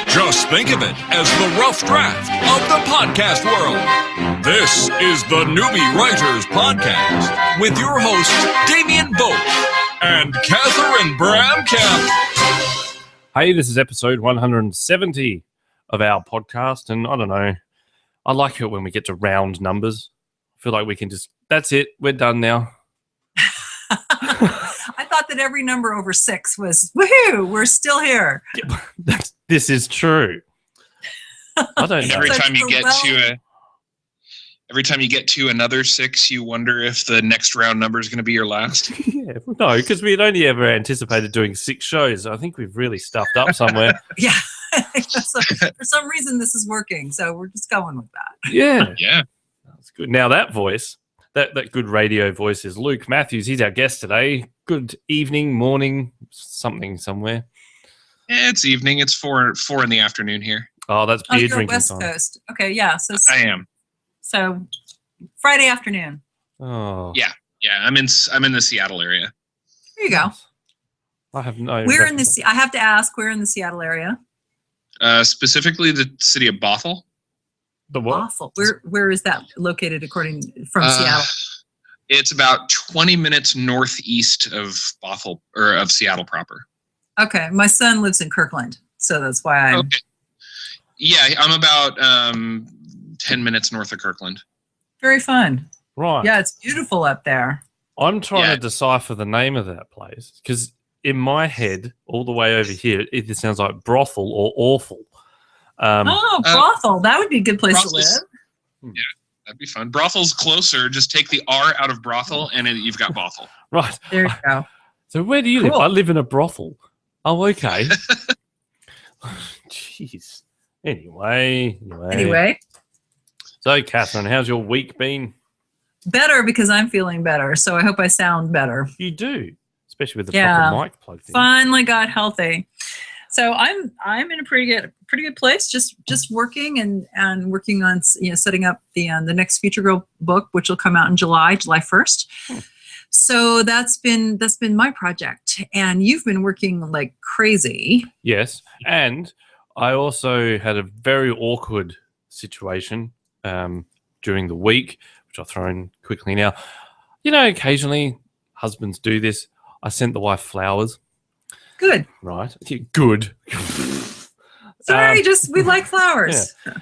Just think of it as the rough draft of the podcast world. This is the Newbie Writers Podcast with your hosts, Damien Boat and Catherine Bramkamp. Hey, this is episode 170 of our podcast, and I don't know, I like it when we get to round numbers. I feel like we can just, that's it, we're done now. I thought that every number over 6 was, woohoo, we're still here. This is true. I don't know. Every time you get to another 6, you wonder if the next round number is going to be your last. Yeah, no, because we had only ever anticipated doing 6 shows. I think we've really stuffed up somewhere. Yeah. So, for some reason, this is working, so we're just going with that. Yeah. Yeah. That's good. Now, that voice, that good radio voice is Luke Matthews. He's our guest today. Good evening, morning, something somewhere. Yeah, it's evening. It's 4 in the afternoon here. Oh, that's beer you're drinking West time. Coast. Okay, yeah. So I am. So Friday afternoon. Oh. Yeah. I'm in the Seattle area. There you go. I have no. We're in the. I have to ask. We're in the Seattle area. Specifically, the city of Bothell. The what? Awful. Where is that located according from Seattle? It's about 20 minutes northeast of Bothell, or of Seattle proper. Okay, my son lives in Kirkland, so that's why I'm. Okay. Yeah, I'm about 10 minutes north of Kirkland. Very fun. Right. Yeah, it's beautiful up there. I'm trying to decipher the name of that place because in my head, all the way over here, it either sounds like brothel or awful. Brothel. That would be a good place to live. Yeah, that'd be fun. Brothel's closer. Just take the R out of brothel and you've got Bothell. Right. There you go. So where do you live? I live in a brothel. Oh, okay. Jeez. Anyway. So, Catherine, how's your week been? Better because I'm feeling better, so I hope I sound better. You do, especially with the proper mic plugged in. Finally got healthy. So I'm in a pretty good place. Just working and working on setting up the next Future Girl book, which will come out in July 1st. So that's been my project, and you've been working like crazy. Yes, and I also had a very awkward situation during the week, which I'll throw in quickly now. Occasionally husbands do this. I sent the wife flowers. Good. Right. Good. Sorry, we like flowers. Yeah.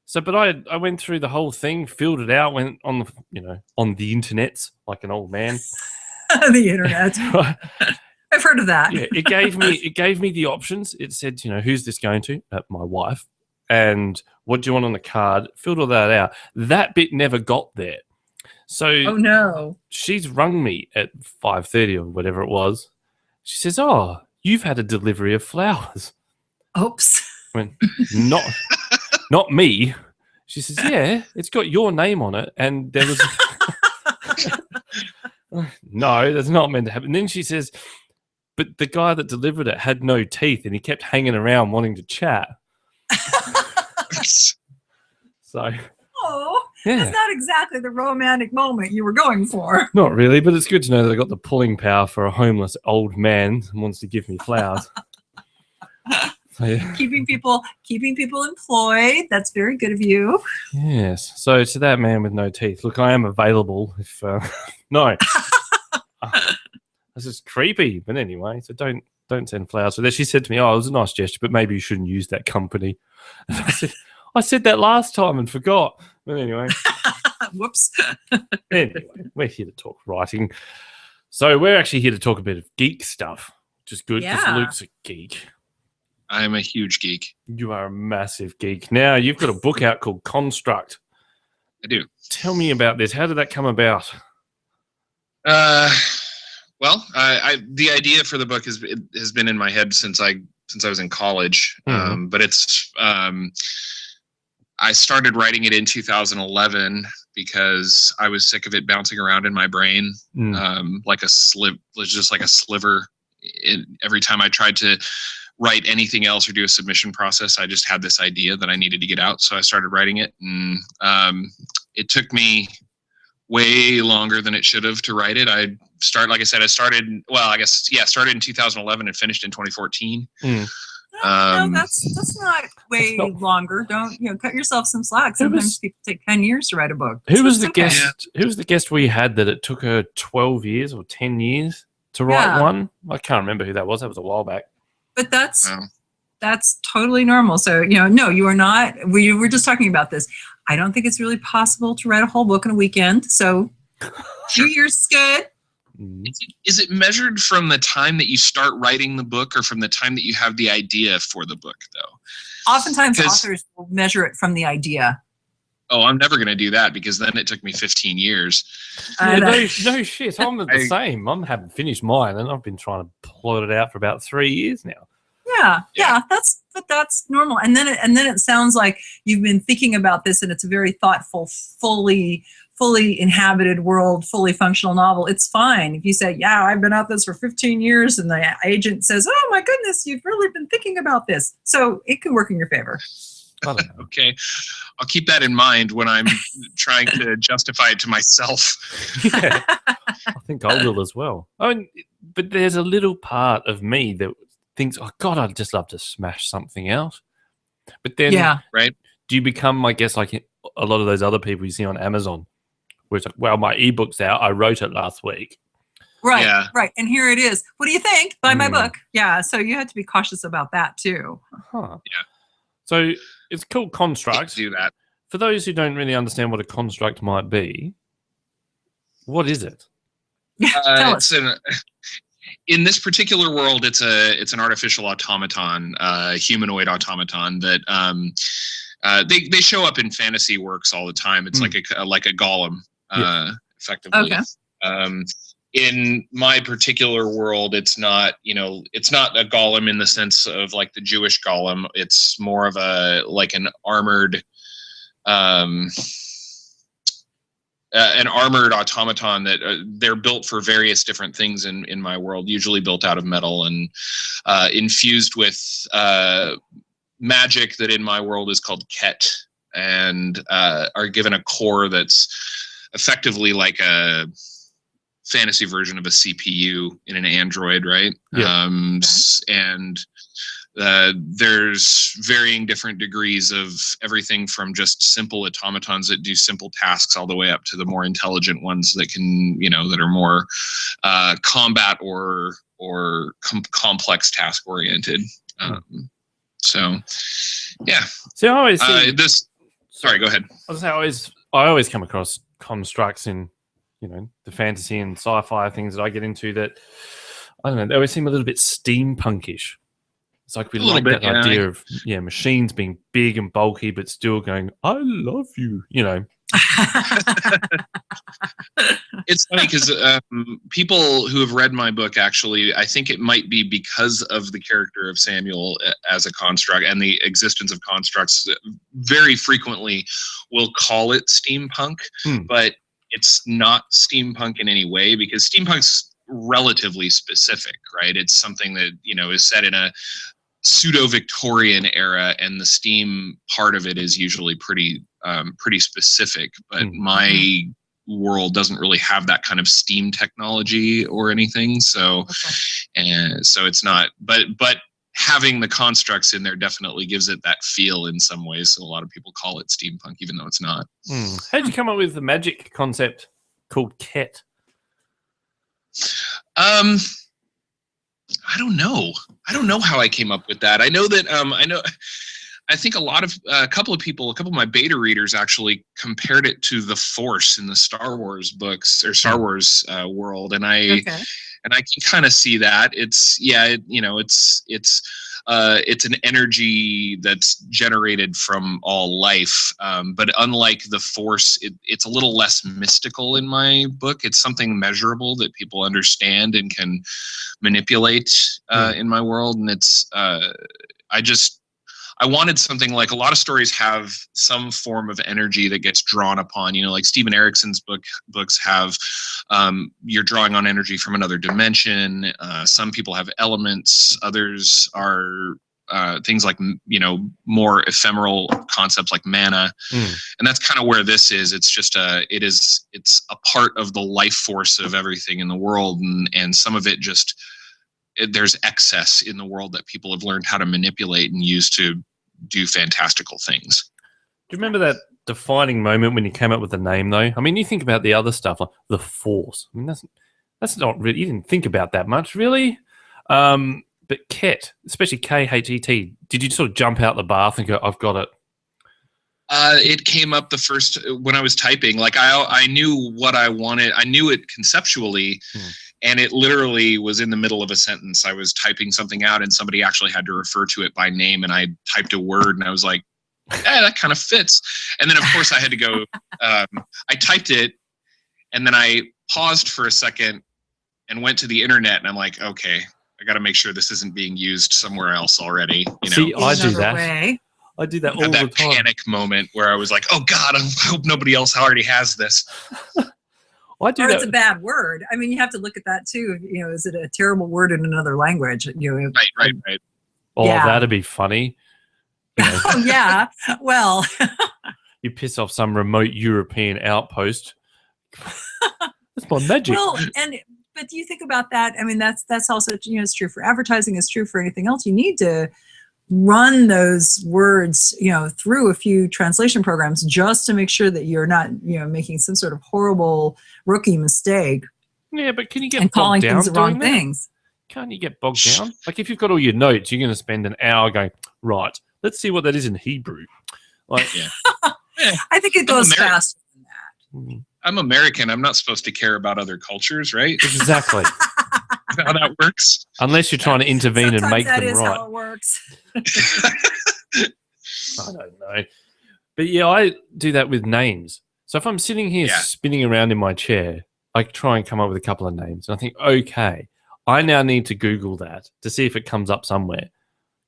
So, but I went through the whole thing, filled it out, went on the internets like an old man. The internet. Right. I've heard of that. Yeah, it gave me the options. It said, who's this going to? My wife. And what do you want on the card? Filled all that out. That bit never got there. So oh no. She's rung me at 5:30 or whatever it was. She says, "Oh, you've had a delivery of flowers." Oops. I went, not me. She says, "Yeah, it's got your name on it." And there was no, that's not meant to happen. And then she says, "But the guy that delivered it had no teeth and he kept hanging around wanting to chat." So, that's not exactly the romantic moment you were going for. Not really, but it's good to know that I got the pulling power for a homeless old man who wants to give me flowers. So, yeah. Keeping people employed. That's very good of you. Yes. So to that man with no teeth, look, I am available. If no, this is creepy. But anyway, so don't send flowers. So then she said to me, "Oh, it was a nice gesture, but maybe you shouldn't use that company." And I said that last time and forgot. But anyway. Whoops. Anyway, we're here to talk writing. So we're actually here to talk a bit of geek stuff, which is good because Luke's a geek. I am a huge geek. You are a massive geek. Now, you've got a book out called Construct. I do. Tell me about this. How did that come about? Well, the idea for the book has been in my head since I was in college. Mm-hmm. But it's I started writing it in 2011 because I was sick of it bouncing around in my brain, like a sliver. Every time I tried to write anything else or do a submission process, I just had this idea that I needed to get out. So I started writing it, and it took me way longer than it should have to write it. I like I said, I started in 2011 and finished in 2014. Mm. No, that's not way longer. Don't cut yourself some slack. Sometimes people take 10 years to write a book. Who was the guest? Who was the guest we had that it took her 12 years or 10 years to write one? I can't remember who that was. That was a while back. But that's totally normal. So no, you are not. We were just talking about this. I don't think it's really possible to write a whole book in a weekend. So 2 years is good. Is it measured from the time that you start writing the book or from the time that you have the idea for the book, though? Oftentimes authors will measure it from the idea. Oh, I'm never going to do that because then it took me 15 years. No shit. I'm the same. I haven't finished mine and I've been trying to plot it out for about 3 years now. Yeah, that's normal. And then it sounds like you've been thinking about this and it's a very thoughtful, fully inhabited world, fully functional novel. It's fine if you say, yeah, I've been at this for 15 years and the agent says, oh my goodness, you've really been thinking about this. So it can work in your favor. Okay. I'll keep that in mind when I'm trying to justify it to myself. Yeah, I think I will as well. I mean, but there's a little part of me that thinks, oh God, I'd just love to smash something out. But then, right? Do you become, I guess, like a lot of those other people you see on Amazon, where it's like, well, my ebook's out. I wrote it last week. Right, right. And here it is. What do you think? Buy my book. Yeah, so you have to be cautious about that too. Yeah. So it's called construct. Do that. For those who don't really understand what a construct might be, what is it? Tell us. In this particular world, it's an artificial automaton, humanoid automaton that they show up in fantasy works all the time. It's like a golem, effectively. Okay. In my particular world, it's not a golem in the sense of like the Jewish golem. It's more of an armored automaton that they're built for various different things in my world, usually built out of metal and infused with magic that in my world is called Ket, and are given a core that's effectively like a fantasy version of a CPU in an Android, right? Yeah. And there's varying different degrees of everything from just simple automatons that do simple tasks all the way up to the more intelligent ones that can, that are more combat or complex task oriented. So, yeah. So I always see Sorry, go ahead. I always come across constructs in the fantasy and sci-fi things that I get into that I don't know. They always seem a little bit steampunkish. It's like we like that idea of machines being big and bulky, but still going, "I love you," It's funny because people who have read my book, actually, I think it might be because of the character of Samuel as a construct and the existence of constructs, very frequently will call it steampunk, but it's not steampunk in any way because steampunk's relatively specific, right? It's something that, is set in a pseudo-Victorian era, and the steam part of it is usually pretty specific, but my world doesn't really have that kind of steam technology or anything, so it's not, but having the constructs in there definitely gives it that feel in some ways, so a lot of people call it steampunk even though it's not. How'd you come up with the magic concept called Ket? I don't know how I came up with that. I know that I think a couple of my beta readers actually compared it to the Force in the Star Wars books or Star Wars world, and I can kind of see that. It's an energy that's generated from all life, but unlike the Force, it's a little less mystical in my book. It's something measurable that people understand and can manipulate in my world, and it's I wanted something like a lot of stories have some form of energy that gets drawn upon, like Steven Erickson's books have, you're drawing on energy from another dimension. Some people have elements. Others are things like, more ephemeral concepts like mana. And that's kind of where this is. It's just it's a part of the life force of everything in the world. And some of it there's excess in the world that people have learned how to manipulate and use to do fantastical things. Do you remember that defining moment when you came up with the name, though? I mean, you think about the other stuff, like the Force. I mean, that's not really, you didn't think about that much, really. But Ket, especially Khet, did you sort of jump out the bath and go, I've got it? It came up when I was typing. Like I knew what I wanted. I knew it conceptually, and it literally was in the middle of a sentence. I was typing something out, and somebody actually had to refer to it by name, and I typed a word, and I was like, that kind of fits. And then, of course, I had to go. I typed it, and then I paused for a second and went to the internet, and I'm like, okay, I got to make sure this isn't being used somewhere else already. See, I do that. I do that all the time. Panic moment where I was like, oh God, I hope nobody else already has this. Or it's a bad word. I mean, you have to look at that too. Is it a terrible word in another language? Right. Oh, yeah. That'd be funny. Oh, yeah. Well, you piss off some remote European outpost. That's my magic. Well, but do you think about that? I mean, that's also, it's true for advertising. It's true for anything else. You need to run those words, through a few translation programs just to make sure that you're not, making some sort of horrible rookie mistake. Yeah, but can you get and calling bogged down things the wrong things? Can't you get bogged down? Like if you've got all your notes, you're going to spend an hour going, right, let's see what that is in Hebrew. Like, I think it goes faster than that. I'm American. I'm not supposed to care about other cultures, right? Exactly. How that works. Unless you're trying to intervene and make them right. That is how it works. I don't know. But yeah, I do that with names. So if I'm sitting here spinning around in my chair, I try and come up with a couple of names. And I think, okay, I now need to Google that to see if it comes up somewhere.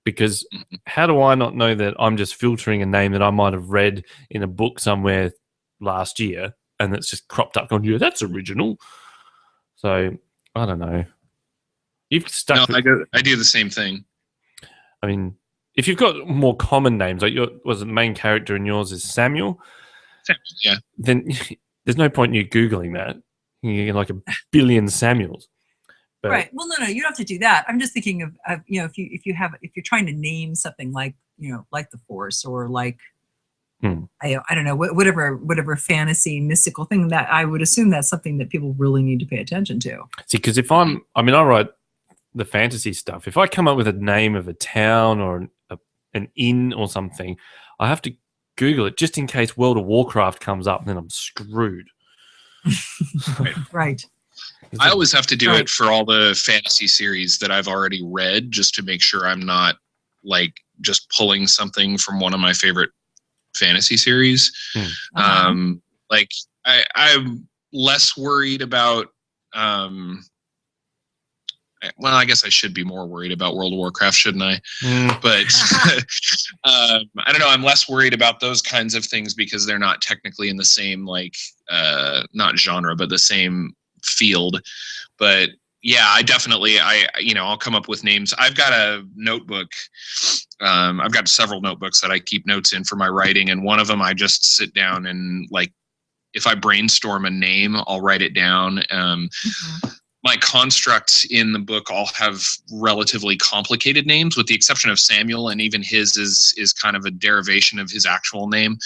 Because how do I not know that I'm just filtering a name that I might have read in a book somewhere last year and that's just cropped up on you? That's original. So I don't know. You've stuck. No, I do the same thing. I mean, if you've got more common names, like the main character in yours is Samuel? Yeah. Then there's no point in you Googling that. You get like a billion Samuels. But, right. Well, no, you don't have to do that. I'm just thinking of if you're trying to name something like like the Force or like I don't know, whatever fantasy mystical thing, that I would assume that's something that people really need to pay attention to. See, because I write the fantasy stuff. If I come up with a name of a town or an inn or something, I have to Google it just in case World of Warcraft comes up, and then I'm screwed. Right. I always have to do it for all the fantasy series that I've already read, just to make sure I'm not like just pulling something from one of my favorite fantasy series. Like I'm less worried about well, I guess I should be more worried about World of Warcraft, shouldn't I? But I don't know. I'm less worried about those kinds of things because they're not technically in the same not genre, but the same field. But yeah, I definitely I'll come up with names. I've got a notebook. I've got several notebooks that I keep notes in for my writing, and one of them I just sit down and if I brainstorm a name, I'll write it down. My constructs in the book all have relatively complicated names, with the exception of Samuel, and even his is kind of a derivation of his actual name.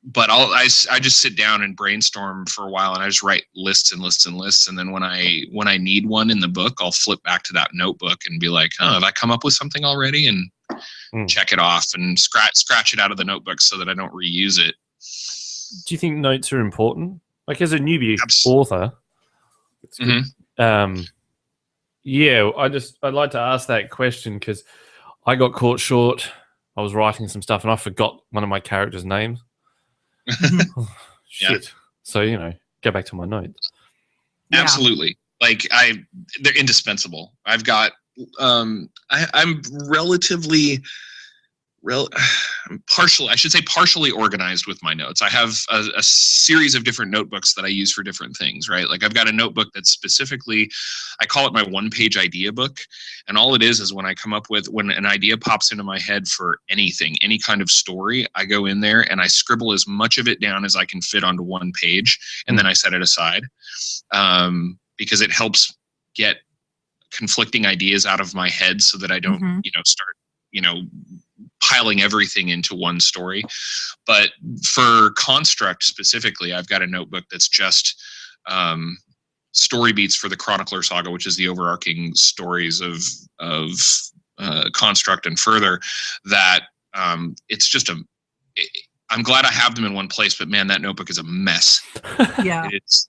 But I just sit down and brainstorm for a while, and I just write lists and lists and lists. And then when I need one in the book, I'll flip back to that notebook and be like, oh, have I come up with something already? And check it off and scratch it out of the notebook so that I don't reuse it. Do you think notes are important? Like as a newbie author, yeah, I'd like to ask that question because I got caught short. I was writing some stuff and I forgot one of my characters' names. Shit. Yeah. So, go back to my notes. Absolutely. They're indispensable. I've got, I'm relatively, partially organized with my notes. I have a series of different notebooks that I use for different things, right? Like I've got a notebook that's specifically, I call it my one-page idea book. And all it is when when an idea pops into my head for anything, any kind of story, I go in there and I scribble as much of it down as I can fit onto one page. And then I set it aside because it helps get conflicting ideas out of my head so that I don't, start, piling everything into one story. But for Construct specifically, I've got a notebook that's just story beats for the Chronicler Saga, which is the overarching stories of Construct and further. That it's just I'm glad I have them in one place, but man, that notebook is a mess. Yeah, it's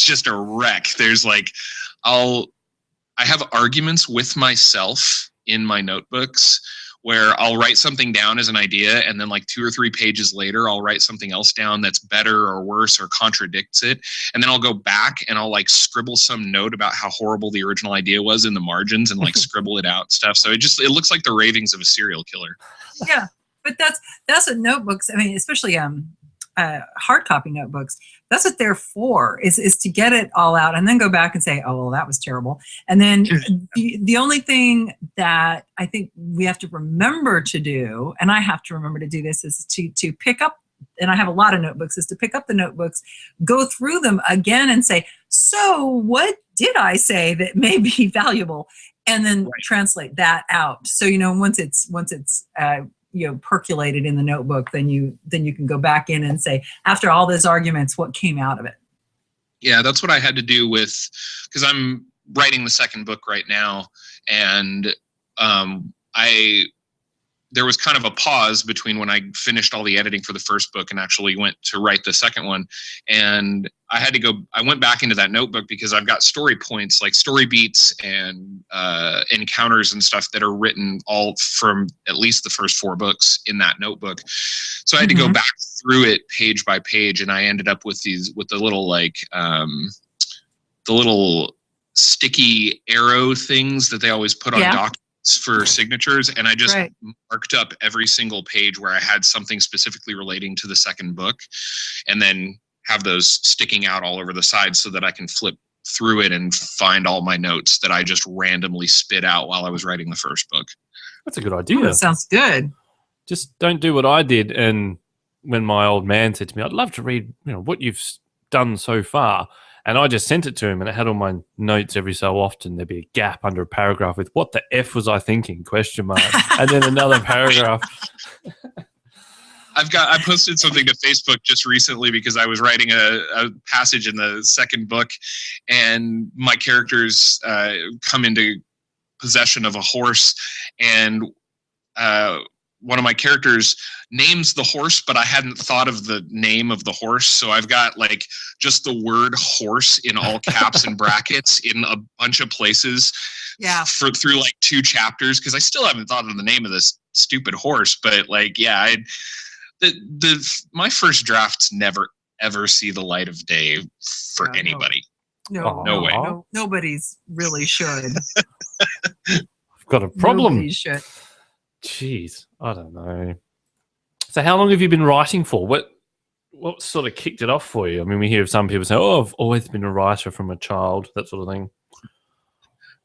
just a wreck. There's like I have arguments with myself in my notebooks where I'll write something down as an idea, and then like 2 or 3 pages later, I'll write something else down that's better or worse or contradicts it. And then I'll go back and I'll like scribble some note about how horrible the original idea was in the margins and like scribble it out and stuff. So it looks like the ravings of a serial killer. Yeah, but that's what notebooks, I mean, especially hard copy notebooks, that's what they're for, is to get it all out and then go back and say, oh, well, that was terrible. And then the only thing that I think we have to remember to do, and I have to remember to do this, is to pick up, and I have a lot of notebooks, is to pick up the notebooks, go through them again and say, so what did I say that may be valuable? And then translate that out. So, once it's percolated in the notebook, then you can go back in and say, after all those arguments, what came out of it? Yeah, that's what I had to do because I'm writing the second book right now, and there was kind of a pause between when I finished all the editing for the first book and actually went to write the second one. And I went back into that notebook because I've got story points, like story beats and encounters and stuff that are written all from at least the first 4 books in that notebook. So I had to go back through it page by page, and I ended up with the little the little sticky arrow things that they always put on documents for signatures, and I just marked up every single page where I had something specifically relating to the second book, and then have those sticking out all over the side so that I can flip through it and find all my notes that I just randomly spit out while I was writing the first book. That's a good idea. Oh, that sounds good. Just don't do what I did. And when my old man said to me, I'd love to read what you've done so far, and I just sent it to him, and it had all my notes. Every so often there'd be a gap under a paragraph with "What the F was I thinking?" ? And then another paragraph. I posted something to Facebook just recently because I was writing a passage in the second book, and my characters come into possession of a horse, and one of my characters names the horse, but I hadn't thought of the name of the horse. So I've got like just the word horse in all caps and brackets in a bunch of places through like 2 chapters. Cause I still haven't thought of the name of this stupid horse, but like, my first drafts never, ever see the light of day for anybody. No way. No, nobody's really should. I've got a problem. Nobody should. Jeez, I don't know. So how long have you been writing for? What sort of kicked it off for you? I mean, we hear of some people say, oh, I've always been a writer from a child, that sort of thing.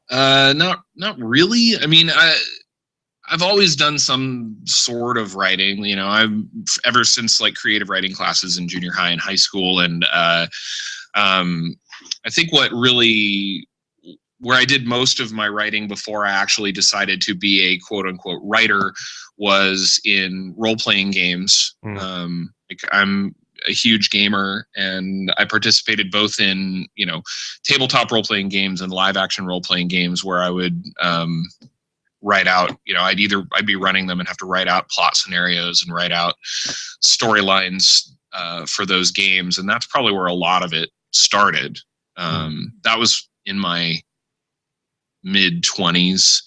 Not really. I mean, I've always done some sort of writing, I've ever since like creative writing classes in junior high and high school. And I think where I did most of my writing before I actually decided to be a quote unquote writer was in role-playing games. I'm a huge gamer, and I participated both in, tabletop role-playing games and live action role-playing games where I would write out, I'd be running them and have to write out plot scenarios and write out storylines for those games. And that's probably where a lot of it started. That was in my mid-20s.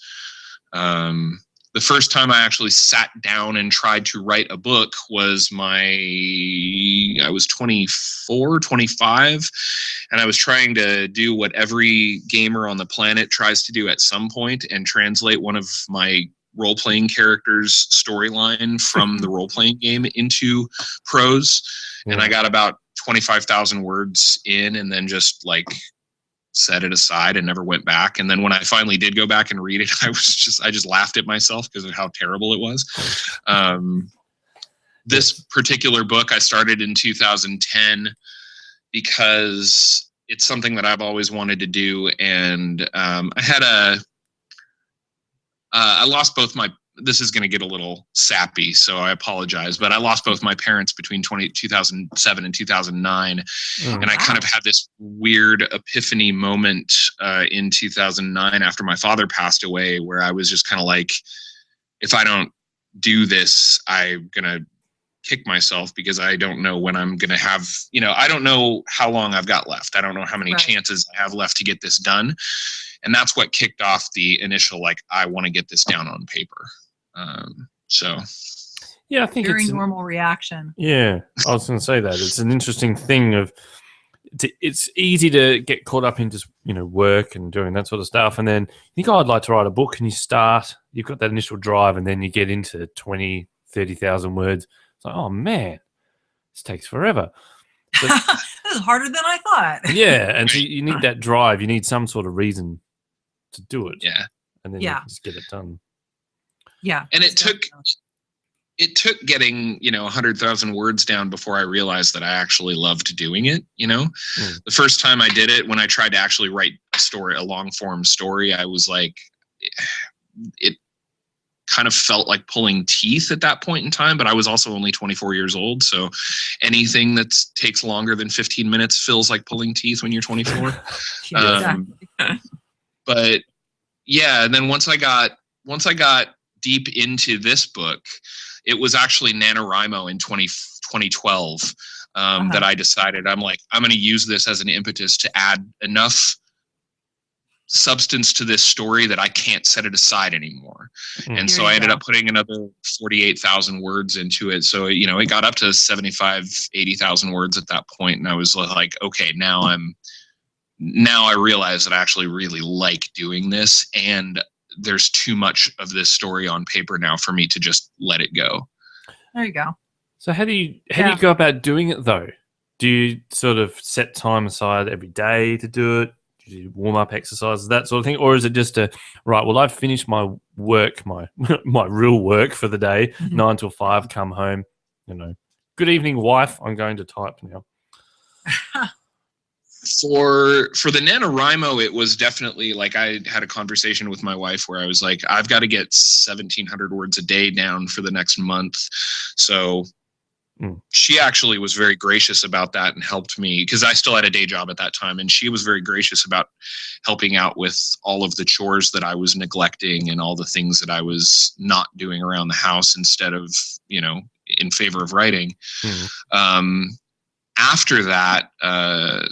The first time I actually sat down and tried to write a book was I was 24, 25, and I was trying to do what every gamer on the planet tries to do at some point and translate one of my role-playing character's storyline from the role-playing game into prose. And I got about 25,000 words in and then just like set it aside and never went back. And then when I finally did go back and read it, I just laughed at myself because of how terrible it was. This particular book I started in 2010 because it's something that I've always wanted to do. And I lost both my, this is going to get a little sappy, so I apologize, but I lost both my parents between 2007 and 2009. And I kind of had this weird epiphany moment in 2009 after my father passed away, where I was just kind of like, if I don't do this, I'm going to kick myself because I don't know when I'm going to have, I don't know how long I've got left. I don't know how many chances I have left to get this done. And that's what kicked off the initial, like, I want to get this down on paper. Yeah, I think very it's normal reaction. Yeah, I was going to say that. It's an interesting thing of, it's easy to get caught up in just, work and doing that sort of stuff. And then you think, I'd like to write a book, and you've got that initial drive, and then you get into 20, 30,000 words. It's like, oh man, this takes forever. But, this is harder than I thought. Yeah, and so you need that drive. You need some sort of reason to do it. Yeah. And then you can just get it done. Yeah. And it took getting, 100,000 words down before I realized that I actually loved doing it. The first time I did it, when I tried to actually write a long form story, I was like, it kind of felt like pulling teeth at that point in time, but I was also only 24 years old. So anything that takes longer than 15 minutes feels like pulling teeth when you're 24. But yeah. And then once I got deep into this book, it was actually NaNoWriMo in 2012 that I decided, I'm going to use this as an impetus to add enough substance to this story that I can't set it aside anymore. And so I ended up putting another 48,000 words into it. So, it got up to 75, 80,000 words at that point. And I was like, okay, now I realize that I actually really like doing this. And there's too much of this story on paper now for me to just let it go. There you go. So how do you go about doing it though? Do you sort of set time aside every day to do it? Do you do warm-up exercises, that sort of thing? Or is it just I've finished my work, my real work for the day, 9 till 5, come home, good evening, wife, I'm going to type now. For the NaNoWriMo, it was definitely like, I had a conversation with my wife where I was like, I've got to get 1,700 words a day down for the next month. So she actually was very gracious about that and helped me, because I still had a day job at that time. And she was very gracious about helping out with all of the chores that I was neglecting and all the things that I was not doing around the house instead of, in favor of writing. After that,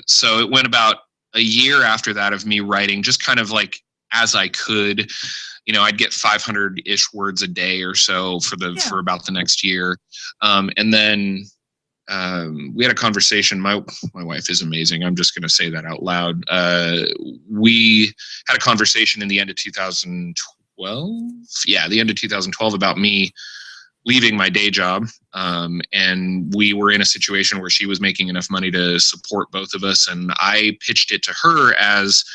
so it went about a year after that of me writing just kind of like as I could. I'd get 500-ish words a day or so for about the next year. And then we had a conversation. My wife is amazing. I'm just going to say that out loud. We had a conversation in the end of 2012. Yeah, the end of 2012 about me leaving my day job. And we were in a situation where she was making enough money to support both of us. And I pitched it to her as,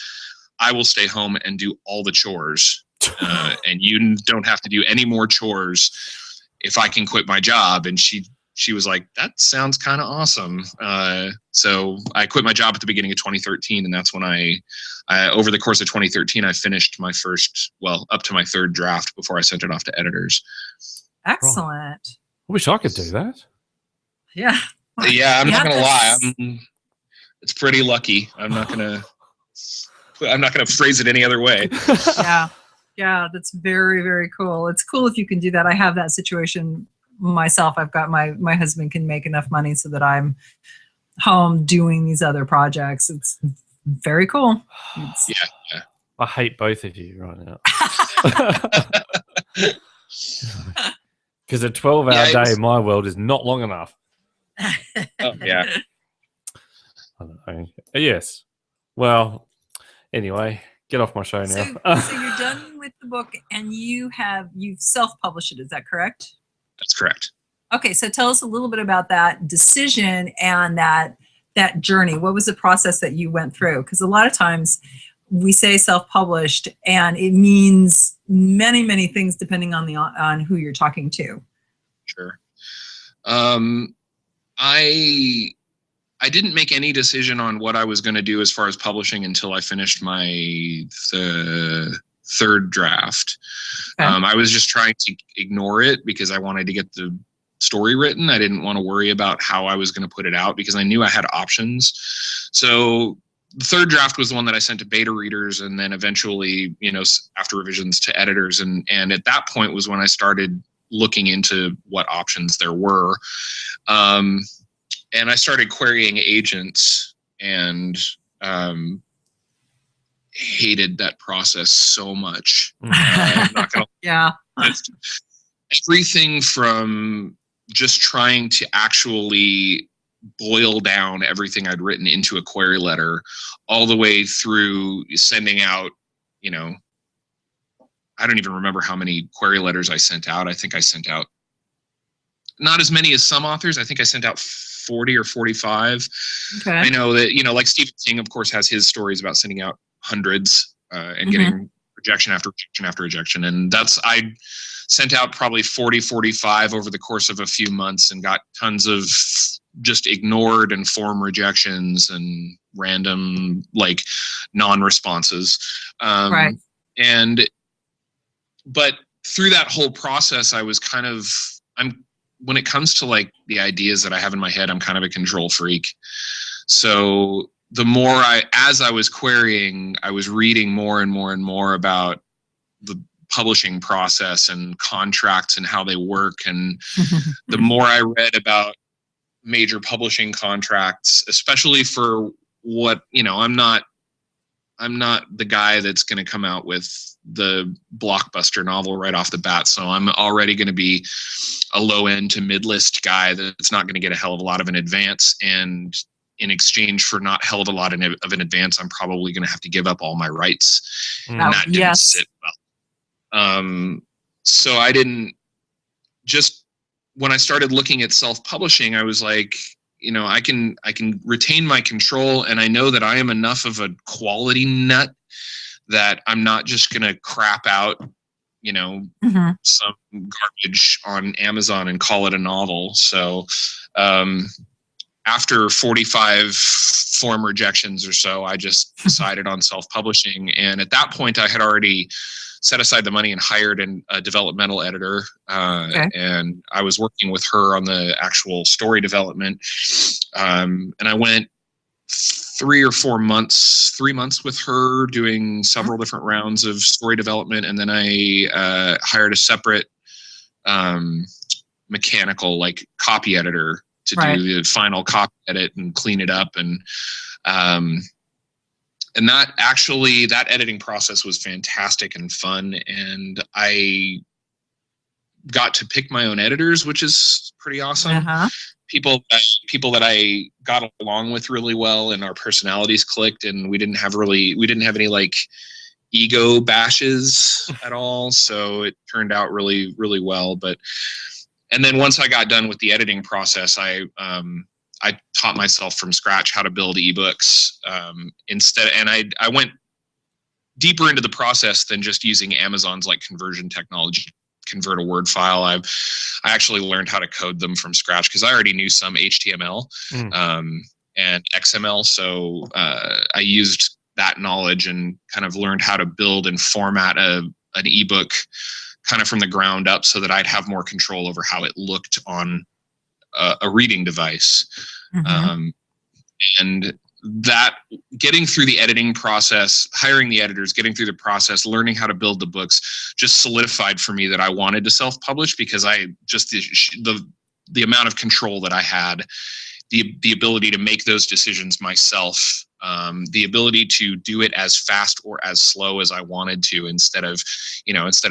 I will stay home and do all the chores. And you don't have to do any more chores if I can quit my job. And she was like, that sounds kind of awesome. So I quit my job at the beginning of 2013. And that's when I over the course of 2013, I finished my up to my third draft before I sent it off to editors. Excellent. I wish I could do that. Yeah. Yeah, I'm not going to lie. It's pretty lucky. I'm not going to phrase it any other way. Yeah. Yeah, that's very, very cool. It's cool if you can do that. I have that situation myself. I've got my husband can make enough money so that I'm home doing these other projects. It's very cool. Yeah. I hate both of you right now. Because a 12-hour day in my world is not long enough. Oh, yeah. I don't know. Yes. Well, anyway, Get off my show now. So you're done with the book, and you've self-published it. Is that correct? That's correct. Okay, so tell us a little bit about that decision and that journey. What was the process that you went through? Because a lot of times we say self-published, and it means many, many things depending on who you're talking to. Sure. I didn't make any decision on what I was going to do as far as publishing until I finished my third draft. Okay. I was just trying to ignore it because I wanted to get the story written. I didn't want to worry about how I was going to put it out because I knew I had options. So the third draft was the one that I sent to beta readers, and then eventually, after revisions, to editors. And at that point was when I started looking into what options there were. And I started querying agents, and hated that process so much. I'm not gonna Yeah. Everything from just trying to actually boil down everything I'd written into a query letter, all the way through sending out, I don't even remember how many query letters I sent out. I think I sent out not as many as some authors. I think I sent out 40 or 45. Okay. I know that, like Stephen King, of course, has his stories about sending out hundreds and getting rejection after rejection after rejection. And I sent out probably 40, 45 over the course of a few months and got tons of just ignored and form rejections and random, like, non-responses. Right. But through that whole process, I was when it comes to like the ideas that I have in my head, I'm kind of a control freak. So the more as I was querying, I was reading more and more and more about the publishing process and contracts and how they work. And the more I read about major publishing contracts, especially for what, I'm not the guy that's going to come out with the blockbuster novel right off the bat. So I'm already going to be a low end to mid-list guy that's not going to get a hell of a lot of an advance. And in exchange for not hell of a lot of an advance, I'm probably going to have to give up all my rights. And that didn't sit well. So I didn't when I started looking at self-publishing, I was like, I can retain my control, and I know that I am enough of a quality nut that I'm not just going to crap out, some garbage on Amazon and call it a novel. So after 45 form rejections or so, I just decided on self-publishing. And at that point, I had already set aside the money and hired a developmental editor. And I was working with her on the actual story development. And I went 3 months with her doing several different rounds of story development. And then I hired a separate mechanical, like, copy editor to do the final copy edit and clean it up. And that editing process was fantastic and fun. And I got to pick my own editors, which is pretty awesome. People that I got along with really well, and our personalities clicked, and we didn't have any like ego bashes at all. So it turned out really, really well. And then once I got done with the editing process, I taught myself from scratch how to build ebooks instead. And I went deeper into the process than just using Amazon's like conversion technology, convert a Word file. I actually learned how to code them from scratch because I already knew some HTML and XML. So I used that knowledge and kind of learned how to build and format an ebook kind of from the ground up so that I'd have more control over how it looked on a reading device. And that getting through the editing process, hiring the editors, getting through the process, learning how to build the books just solidified for me that I wanted to self-publish because the amount of control that I had, the ability to make those decisions myself, the ability to do it as fast or as slow as I wanted to instead of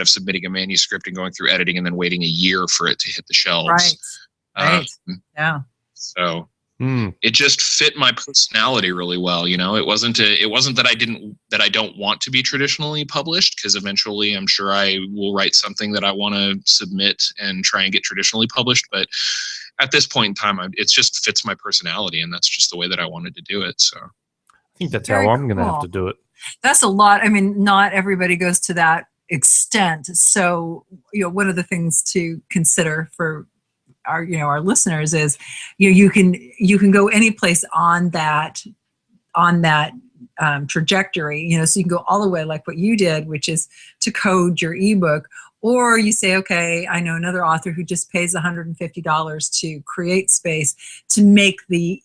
submitting a manuscript and going through editing and then waiting a year for it to hit the shelves. Right. Yeah. So It just fit my personality really well. It wasn't that I don't want to be traditionally published, because eventually I'm sure I will write something that I want to submit and try and get traditionally published. But at this point in time, it just fits my personality, and that's just the way that I wanted to do it. So I think that's Very how I'm going to have cool. to do it. That's a lot. I mean, not everybody goes to that extent. So, one of the things to consider for our listeners is, you can go any place on that trajectory, so you can go all the way like what you did, which is to code your ebook, or you say, okay, I know another author who just pays $150 to create space to make the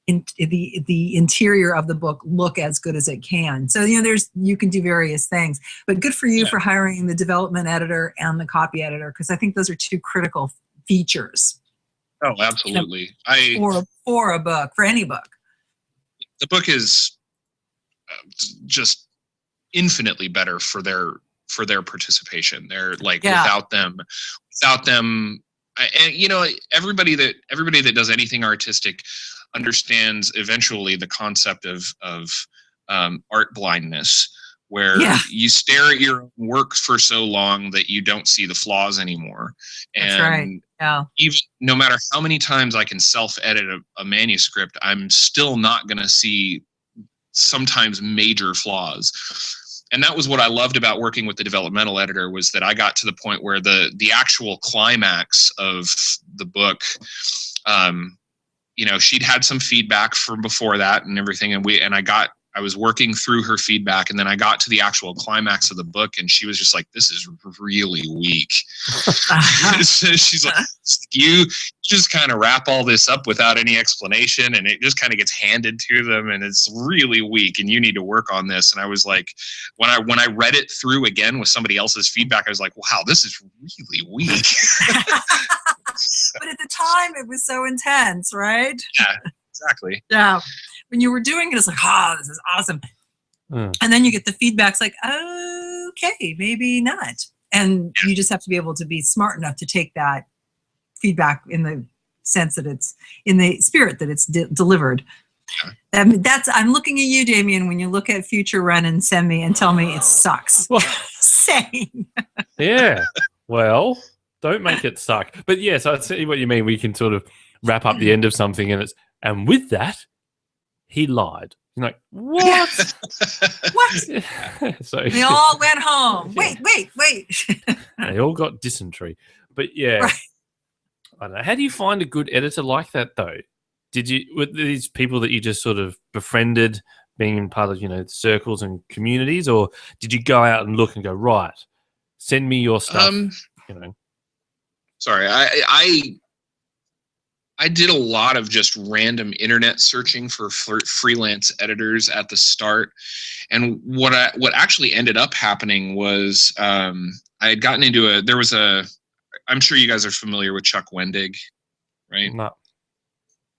interior of the book look as good as it can. So, you can do various things, but good for you for hiring the development editor and the copy editor, because I think those are two critical features. Oh, absolutely. For a book, for any book. The book is just infinitely better for their participation. They're like, without them, and everybody that does anything artistic understands eventually the concept of art blindness, where you stare at your work for so long that you don't see the flaws anymore. And that's right. Yeah. Even no matter how many times I can self-edit a manuscript, I'm still not going to see sometimes major flaws. And that was what I loved about working with the developmental editor, was that I got to the point where the actual climax of the book, she'd had some feedback from before that and everything. And I was working through her feedback, and then I got to the actual climax of the book, and she was just like, this is really weak. So she's like, you just kind of wrap all this up without any explanation, and it just kind of gets handed to them, and it's really weak, and you need to work on this. And I was like, when I read it through again with somebody else's feedback, I was like, wow, this is really weak. But at the time, it was so intense, right? Yeah, exactly. Yeah. When you were doing it, it's like, this is awesome. And then you get the feedbacks like, okay, maybe not. And you just have to be able to be smart enough to take that feedback in the sense that it's in the spirit that it's delivered. I'm looking at you, Damien, when you look at future run and send me and tell me it sucks. Same. Yeah. Well, don't make it suck. But yes, I see what you mean. We can sort of wrap up the end of something, and with that, he lied. You're like, what? What? So they all went home. Wait. They all got dysentery. But yeah, right. I don't know. How do you find a good editor like that, though? Were these people that you just sort of befriended, being in part of circles and communities, or did you go out and look and go, right, send me your stuff? Sorry, I did a lot of just random internet searching for freelance editors at the start. And what actually ended up happening was I had gotten into I'm sure you guys are familiar with Chuck Wendig, right? No.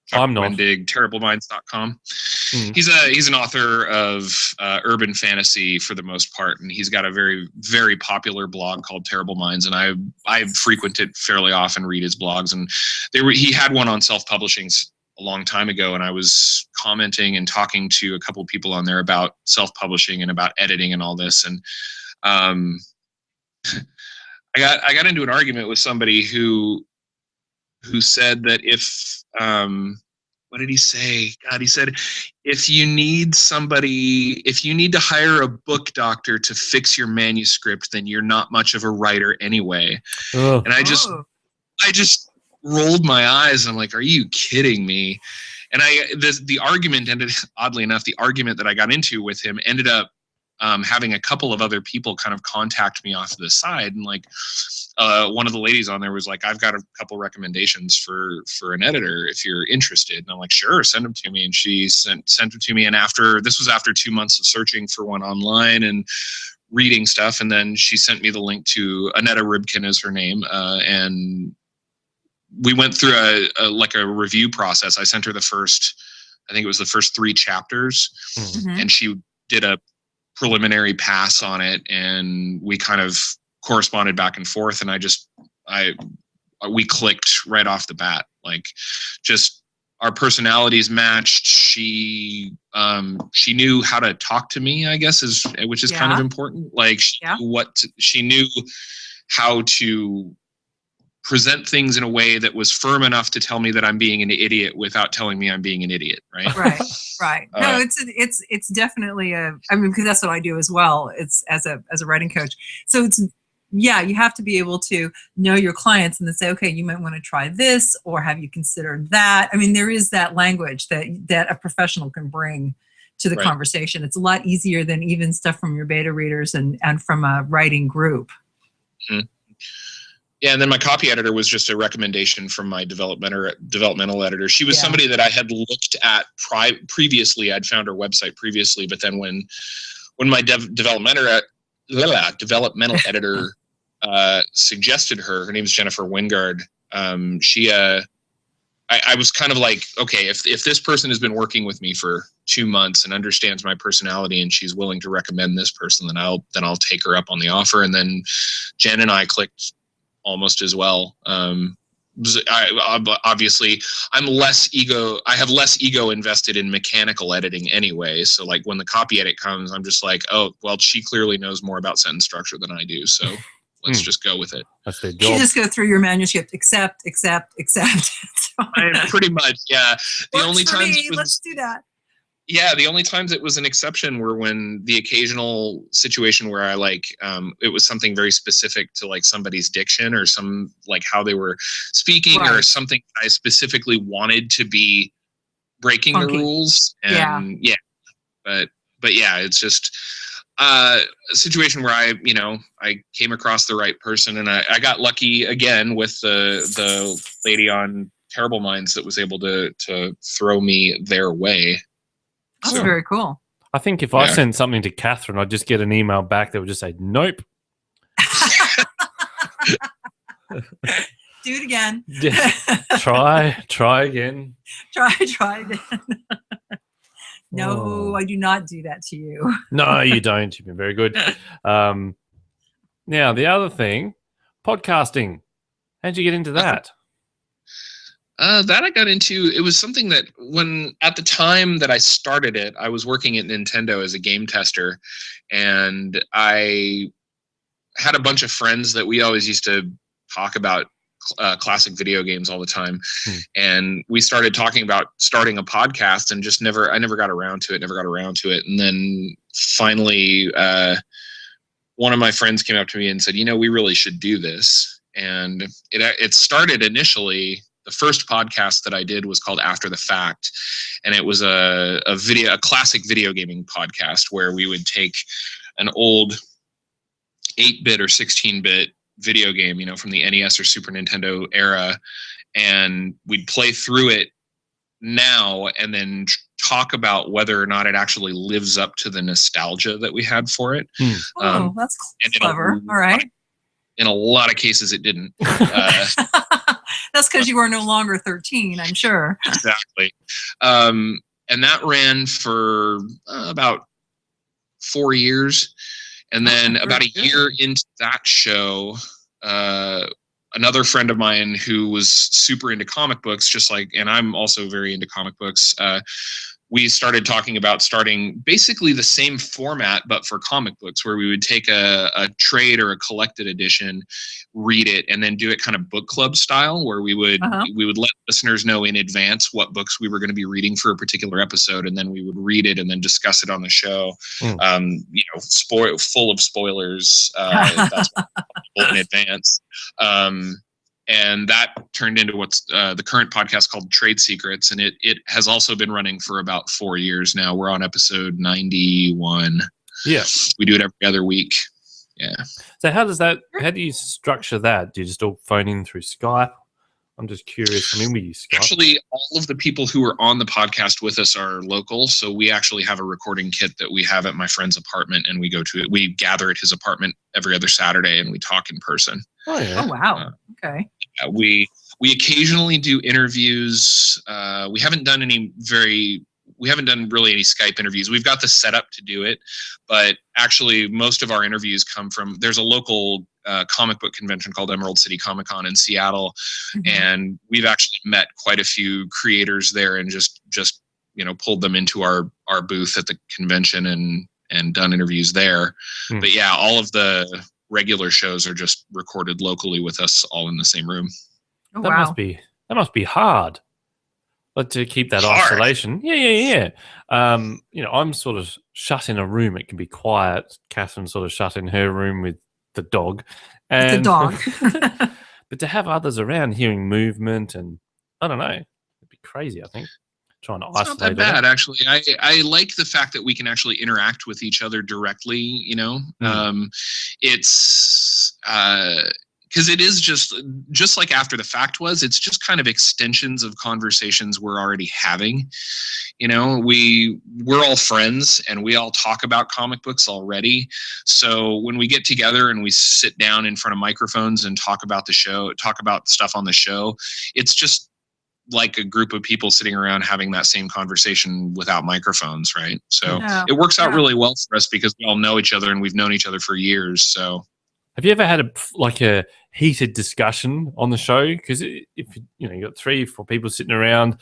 Chuck I'm not. Wendig, terribleminds.com. He's an author of urban fantasy for the most part, and he's got a very, very popular blog called Terrible Minds, and I frequent it fairly often, read his blogs, and he had one on self-publishing a long time ago, and I was commenting and talking to a couple of people on there about self-publishing and about editing and all this, and I got into an argument with somebody who said that if what did he say? God, he said, if you need to hire a book doctor to fix your manuscript, then you're not much of a writer anyway. Oh. And I just rolled my eyes. And I'm like, are you kidding me? And the argument ended, oddly enough, the argument that I got into with him ended up having a couple of other people kind of contact me off to the side, and like one of the ladies on there was like, I've got a couple recommendations for an editor if you're interested. And I'm like, sure, send them to me. And she sent them to me. And this was after 2 months of searching for one online and reading stuff. And then she sent me the link to Annetta Ribkin is her name. And we went through a review process. I sent her the first 3 chapters, and she did a preliminary pass on it, and we kind of corresponded back and forth, and we clicked right off the bat. Like, just our personalities matched. She knew how to talk to me, I guess, which is kind of important. Like she knew how to present things in a way that was firm enough to tell me that I'm being an idiot without telling me I'm being an idiot. Right. Right. No, it's definitely because that's what I do as well. It's as a writing coach. So you have to be able to know your clients and then say, okay, you might want to try this, or have you considered that? I mean, there is that language that a professional can bring to the conversation. It's a lot easier than even stuff from your beta readers and from a writing group. Mm-hmm. Yeah, and then my copy editor was just a recommendation from my developmental editor. She was somebody that I had looked at previously. I'd found her website previously, but then when my developmental editor suggested her name is Jennifer Wingard. I was kind of like, okay, if this person has been working with me for 2 months and understands my personality and she's willing to recommend this person, then I'll take her up on the offer. And then Jen and I clicked almost as well. Obviously I have less ego invested in mechanical editing anyway. So like when the copy edit comes, I'm just like, oh, well, she clearly knows more about sentence structure than I do. So let's just go with it. That's their job. You just go through your manuscript, accept. Pretty much. Yeah. Let's do that. Yeah, the only times it was an exception were when the occasional situation where I it was something very specific to like somebody's diction or some like how they were speaking or something I specifically wanted to be breaking the rules. And but yeah, it's just a situation where I came across the right person, and I got lucky again with the lady on Terrible Minds that was able to throw me their way. That's very cool. I think if I send something to Catherine, I'd just get an email back that would just say, nope. Do it again. Try again. Try again. No, I do not do that to you. No, you don't. You've been very good. Now, the other thing, podcasting. How'd you get into that? That I got into, it was something that at the time that I started it, I was working at Nintendo as a game tester, and I had a bunch of friends that we always used to talk about classic video games all the time. And we started talking about starting a podcast and I never got around to it. And then finally, one of my friends came up to me and said, we really should do this. And it started initially. The first podcast that I did was called After the Fact, and it was a classic video gaming podcast where we would take an old 8-bit or 16-bit video game, from the NES or Super Nintendo era, and we'd play through it now and then talk about whether or not it actually lives up to the nostalgia that we had for it. That's clever. All right. In a lot of cases, it didn't. That's because you were no longer 13, I'm sure. Exactly. And that ran for about 4 years. And then about a year into that show, another friend of mine who was super into comic books, and I'm also very into comic books, we started talking about starting basically the same format, but for comic books, where we would take a trade or a collected edition, read it, and then do it kind of book club style, where we would let listeners know in advance what books we were going to be reading for a particular episode, and then we would read it and then discuss it on the show. Full of spoilers. That's in advance. And that turned into what's the current podcast called Trade Secrets. And it has also been running for about 4 years now. We're on episode 91. Yeah. We do it every other week. Yeah. So how do you structure that? Do you just all phone in through Skype? I'm just curious. I mean, we use Skype. Actually, all of the people who are on the podcast with us are local. So we actually have a recording kit that we have at my friend's apartment, and we go to it. We gather at his apartment every other Saturday, and we talk in person. Oh, yeah. Oh, wow. Okay. We occasionally do interviews. We haven't done any very we haven't done really any Skype interviews. We've got the setup to do it, but actually most of our interviews come from, there's a local comic book convention called Emerald City Comic Con in Seattle. And we've actually met quite a few creators there and just pulled them into our booth at the convention and done interviews there. But yeah, all of the regular shows are just recorded locally with us all in the same room. Oh, That must be hard. But to keep that Hard. isolation. Yeah. I'm sort of shut in a room. It can be quiet. Catherine's sort of shut in her room with the dog. With the dog. But to have others around hearing movement and I don't know, it'd be crazy, I think. Trying to isolate. It's not that bad, actually. I like the fact that we can actually interact with each other directly, it's because it is just like After the Fact was, it's just kind of extensions of conversations we're already having. We're all friends and we all talk about comic books already. So when we get together and we sit down in front of microphones and talk about the show, talk about stuff on the show, it's just like a group of people sitting around having that same conversation without microphones, right? So it works out really well for us because we all know each other and we've known each other for years. So have you ever had a heated discussion on the show? Because if you got 3 or 4 people sitting around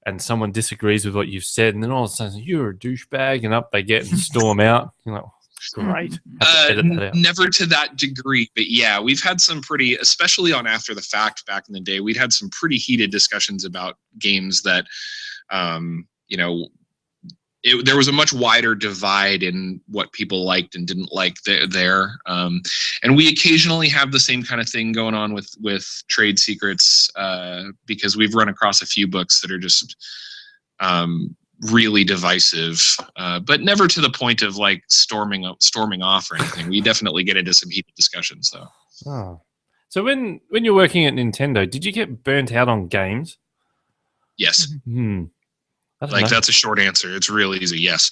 and someone disagrees with what you've said, and then all of a sudden you're a douchebag, and up they get and storm out. Great. Never to that degree, but yeah, we've had some pretty, especially on After the Fact back in the day, we'd had some pretty heated discussions about games that, there was a much wider divide in what people liked and didn't like there. And we occasionally have the same kind of thing going on with trade secrets because we've run across a few books that are just really divisive, but never to the point of like storming off or anything. We definitely get into some heated discussions though. Oh. So when you're working at Nintendo, did you get burnt out on games? Yes. That's a short answer. It's real easy. Yes.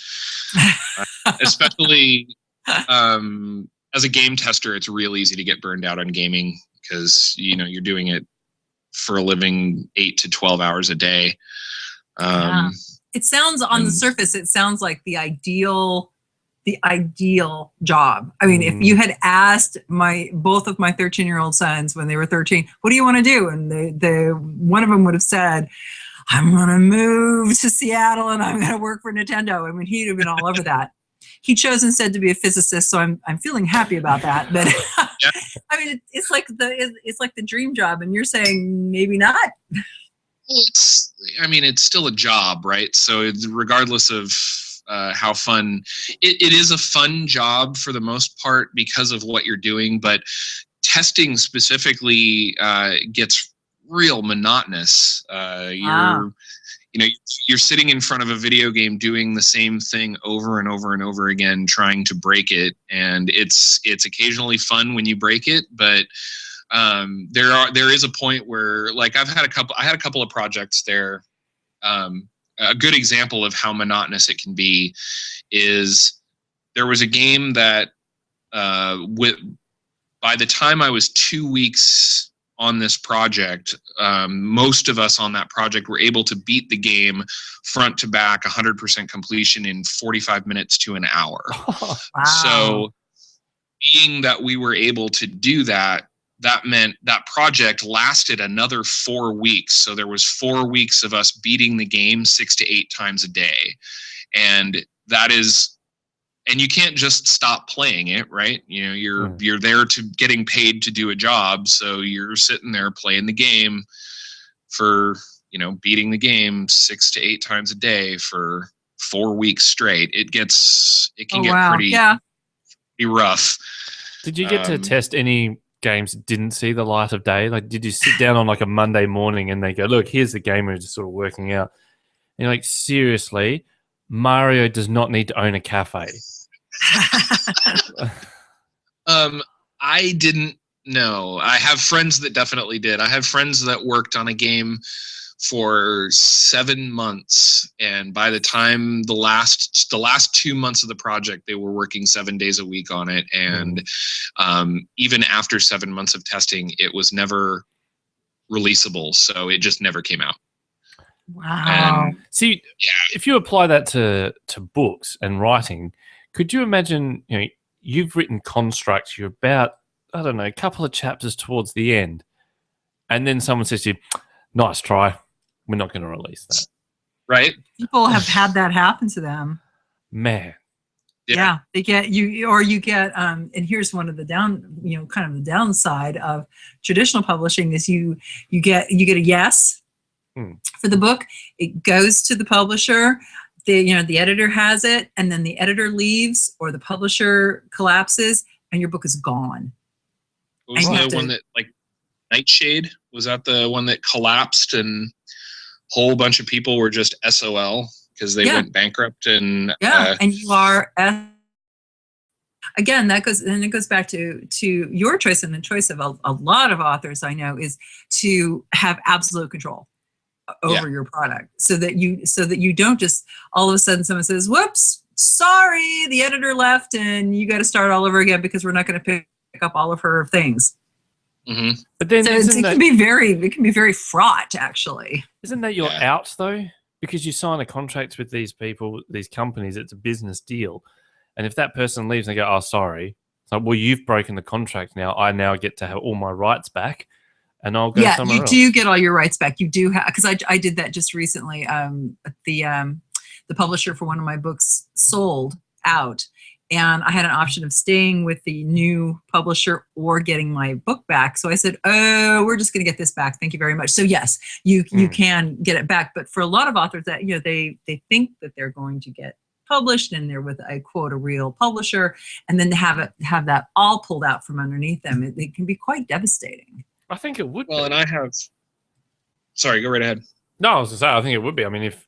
Especially as a game tester, it's real easy to get burned out on gaming because, you're doing it for a living 8 to 12 hours a day. It sounds on the surface, it sounds like the ideal job. I mean, if you had asked both of my 13-year-old sons when they were 13, what do you want to do? And they one of them would have said, I'm going to move to Seattle and I'm going to work for Nintendo. I mean, he'd have been all over that. He chose instead to be a physicist, so I'm feeling happy about that. But I mean, it's like the dream job, and you're saying maybe not. It's still a job, right? So regardless of how fun, it is a fun job for the most part because of what you're doing, but testing specifically gets real monotonous. You're sitting in front of a video game doing the same thing over and over and over again, trying to break it, and it's occasionally fun when you break it, but there is a point where, like, I had a couple of projects there. A good example of how monotonous it can be is there was a game that by the time I was 2 weeks on this project, most of us on that project were able to beat the game front to back, 100% completion in 45 minutes to an hour. Wow. So being that we were able to do that meant that project lasted another 4 weeks. So there was 4 weeks of us beating the game 6 to 8 times a day. And and you can't just stop playing it, right? You're there to getting paid to do a job. So you're sitting there playing the game for, beating the game 6 to 8 times a day for 4 weeks straight. It can get pretty rough. Did you get to test any games that didn't see the light of day? Like, did you sit down on like a Monday morning and they go, look, here's the game we're just sort of working out. And you're like, seriously, Mario does not need to own a cafe. I didn't know. I have friends that definitely did. I have friends that worked on a game for 7 months, and by the time the last 2 months of the project, they were working 7 days a week on it. And even after 7 months of testing, it was never releasable, so it just never came out. Wow. And See, yeah, if you apply that to books and writing, could you imagine, you've written constructs, you're about, I don't know, a couple of chapters towards the end, and then someone says to you, nice try, we're not going to release that. right. People have had that happen to them. Man. Yeah, they get you, or you get, and here's one of the kind of the downside of traditional publishing is you get a yes for the book. It goes to the publisher. The editor has it, and then the editor leaves, or the publisher collapses, and your book is gone. What was the one that, like, Nightshade? Was that the one that collapsed and a whole bunch of people were just SOL because they went bankrupt? And and you are again, it goes back to your choice, and the choice of a lot of authors I know is to have absolute control over your product, so that you don't just all of a sudden someone says, whoops, sorry, the editor left and you got to start all over again because we're not going to pick up all of her things. Mm-hmm. But then it can be very fraught, actually. Isn't that you're out though? Because you sign a contract with these people, these companies, it's a business deal. And if that person leaves and they go, oh, sorry, it's like, well, you've broken the contract now. I now get to have all my rights back, and I'll go somewhere else. You do get all your rights back. You do have, because I did that just recently. The publisher for one of my books sold out, and I had an option of staying with the new publisher or getting my book back. So I said, oh, we're just going to get this back. Thank you very much. So yes, you can get it back. But for a lot of authors that, they think that they're going to get published and they're with a real publisher, and then to have that all pulled out from underneath them, it can be quite devastating. I think it would. Well, be. and I have. Sorry, go right ahead. No, I was going to say, I think it would be. I mean, if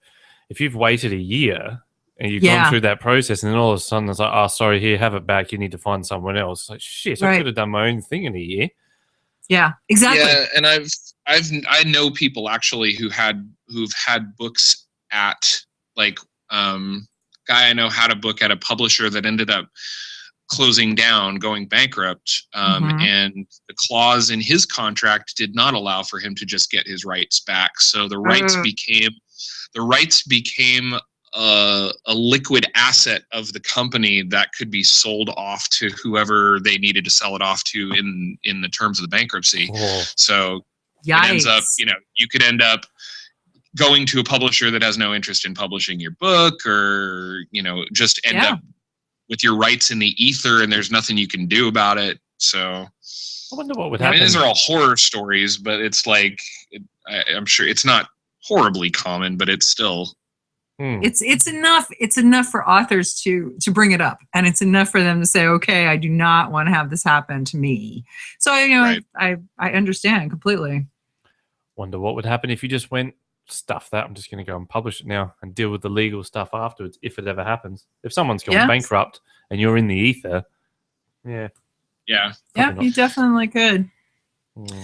you've waited a year and you've gone through that process, and then all of a sudden it's like, oh, sorry, here, have it back. You need to find someone else. Like, shit, I could have done my own thing in a year. Yeah, exactly. Yeah, and I know people actually who've had books at, like, guy I know had a book at a publisher that ended up closing down, going bankrupt, and the clause in his contract did not allow for him to just get his rights back. So the rights became a liquid asset of the company that could be sold off to whoever they needed to sell it off to in the terms of the bankruptcy. Oh. So Yikes. it ends up, you could end up going to a publisher that has no interest in publishing your book, or just end up with your rights in the ether, and there's nothing you can do about it. So I wonder what would happen. I mean, these are all horror stories, but it's like, I'm sure it's not horribly common, but it's still. It's enough for authors to bring it up, and it's enough for them to say, okay, I do not want to have this happen to me. So I understand completely. Wonder what would happen if you just went, stuff that, I'm just going to go and publish it now and deal with the legal stuff afterwards, if it ever happens. If someone's gone bankrupt and you're in the ether, you definitely could.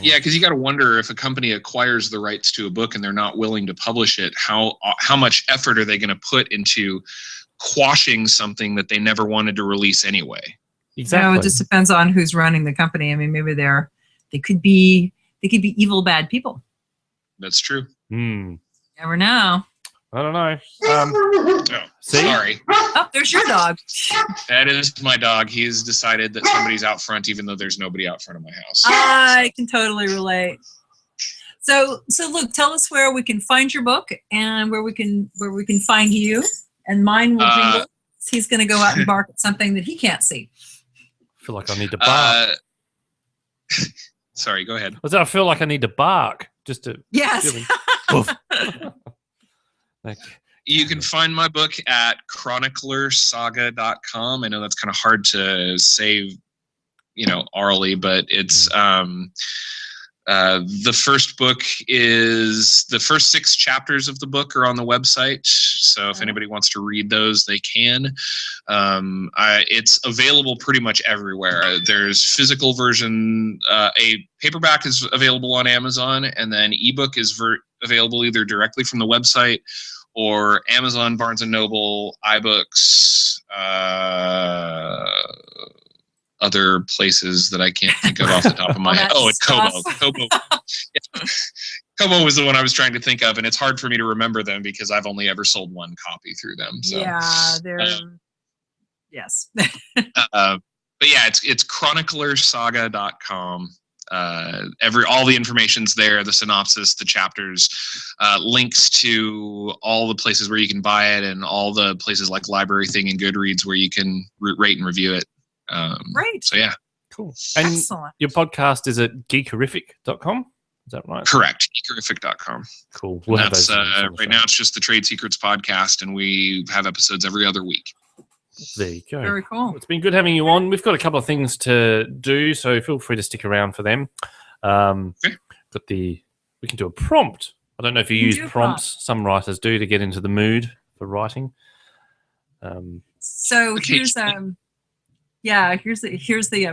Yeah, because you got to wonder, if a company acquires the rights to a book and they're not willing to publish it, how much effort are they going to put into quashing something that they never wanted to release anyway? Exactly. It just depends on who's running the company. I mean, maybe they could be evil, bad people. That's true. Never know. I don't know. Sorry. Oh, there's your dog. That is my dog. He's decided that somebody's out front, even though there's nobody out front of my house. I can totally relate. So look, tell us where we can find your book and where we can find you. And mine will jingle. He's going to go out and bark at something that he can't see. I feel like I need to bark. Sorry, go ahead. I feel like I need to bark just to. Yes. You can find my book at chroniclersaga.com. I know that's kind of hard to say, orally, but it's the first book is the first 6 chapters of the book are on the website. So if anybody wants to read those, they can. It's available pretty much everywhere. There's physical version, a paperback is available on Amazon, and then ebook is available either directly from the website or Amazon, Barnes & Noble, iBooks, other places that I can't think of off the top of my head. Oh, and Kobo. Como was the one I was trying to think of, and it's hard for me to remember them because I've only ever sold one copy through them. So. Yeah, they're yes. But yeah, it's chroniclersaga.com. All the information's there, the synopsis, the chapters, links to all the places where you can buy it, and all the places like Library Thing and Goodreads where you can rate and review it. Great. So yeah. Cool. And Excellent. your podcast is at geekerific.com? Is that right? Correct. Geekerific.com. Cool. We'll that's right now it's just the Trade Secrets podcast, and we have episodes every other week. There you go. Very cool. It's been good having you on. We've got a couple of things to do, so feel free to stick around for them. Okay. We can do a prompt. I don't know if you use prompts. Some writers do to get into the mood for writing. So here's the